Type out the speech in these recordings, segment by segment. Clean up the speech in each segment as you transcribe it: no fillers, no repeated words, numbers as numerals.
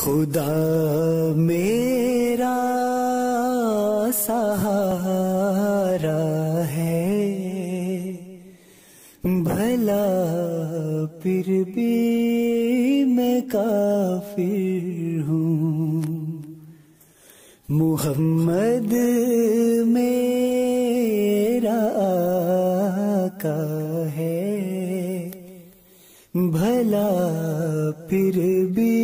خدا میرا سہارا ہے، بھلا پھر بھی میں کافر ہوں۔ محمد میرا آقا ہے، بھلا پھر بھی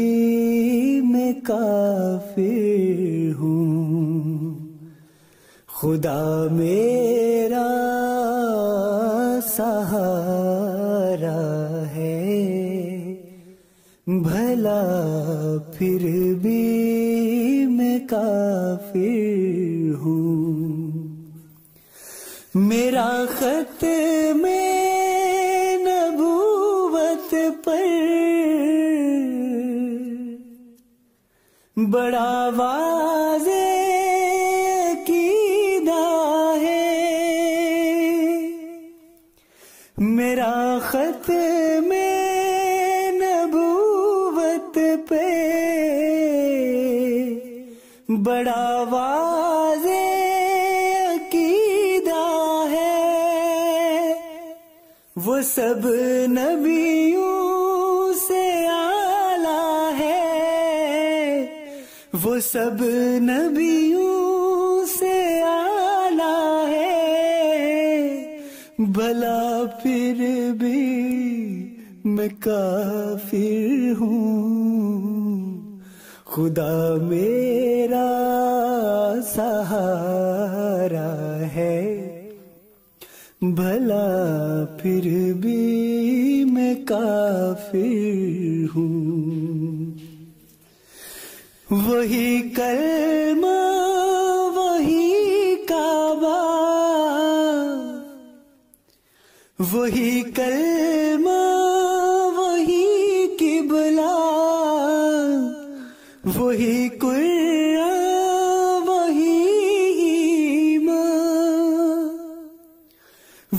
میں کافر ہوں۔ خدا میرا سہارا ہے، بھلا پھر بھی میں کافر ہوں۔ میرا ختم نبوت پر بڑا واضح عقیدہ ہے، میرا ختم نبوت پہ بڑا واضح عقیدہ ہے۔ وہ سب نبیوں سے اعلیٰ ہے، وہ سب نبیوں سے اعلیٰ ہے، بھلا پھر بھی میں کافر ہوں۔ خدا میرا سہارا ہے، بھلا پھر بھی میں کافر ہوں۔ وہی کلمہ وہی کعبہ، وہی کلمہ وہی قبلہ، وہی قرآن وہی ایمان،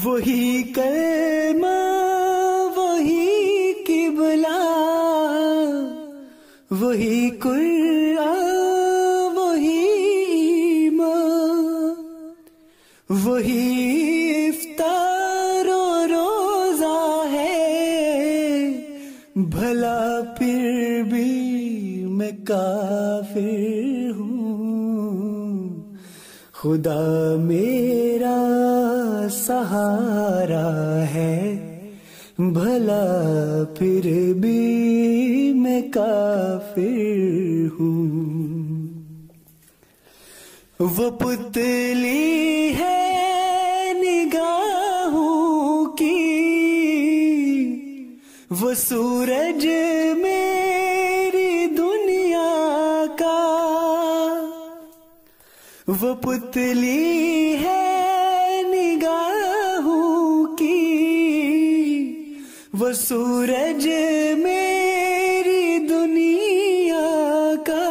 وہی کلمہ وہی قبلہ، وہی قرآن وہی ایمان، وہی افطار و روزہ ہے، بھلا پھر بھی میں کافر ہوں۔ خدا میرا سہارا ہے، بھلا پھر بھی میں کافر ہوں۔ وہ پتلی ہے نگاہوں کی، وہ سورج میری دنیا کا، وہ پتلی ہے نگاہوں کی، وہ سورج میری دنیا کا،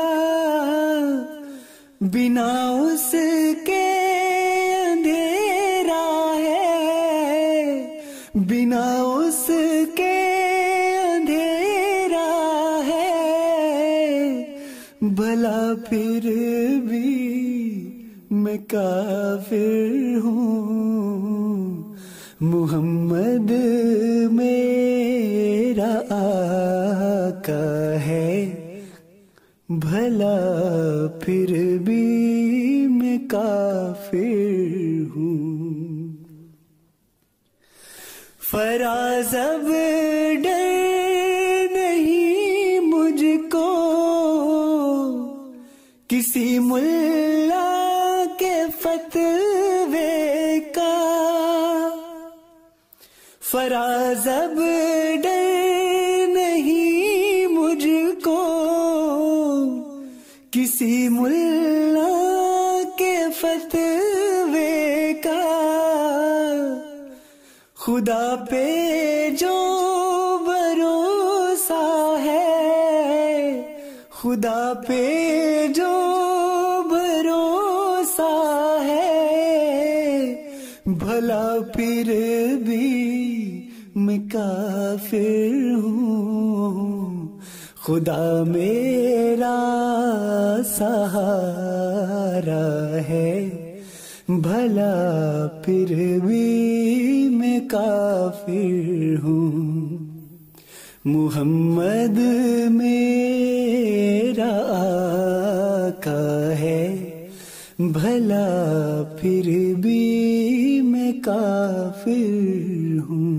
بنا اس کے اندھیرا ہے، بنا اس کے اندھیرا ہے، بھلا پھر بھی میں کافر ہوں۔ محمد میرا آقا ہے، بھلا پھر بھی میں کافر ہوں۔ فراز اب ڈر نہیں مجھ کو کسی ملا کے فتوے کا، فراز اب ڈر نہیں مجھ کو کسی ملا کے فتوے کا، خدا پہ جو بھروسہ ہے، خدا پہ جو بھروسہ ہے، بھلا پھر بھی میں کافر ہوں۔ خدا میرا سہارا ہے، بھلا پھر بھی میں کافر ہوں، محمد میرا آقا ہے، بھلا پھر بھی میں کافر ہوں۔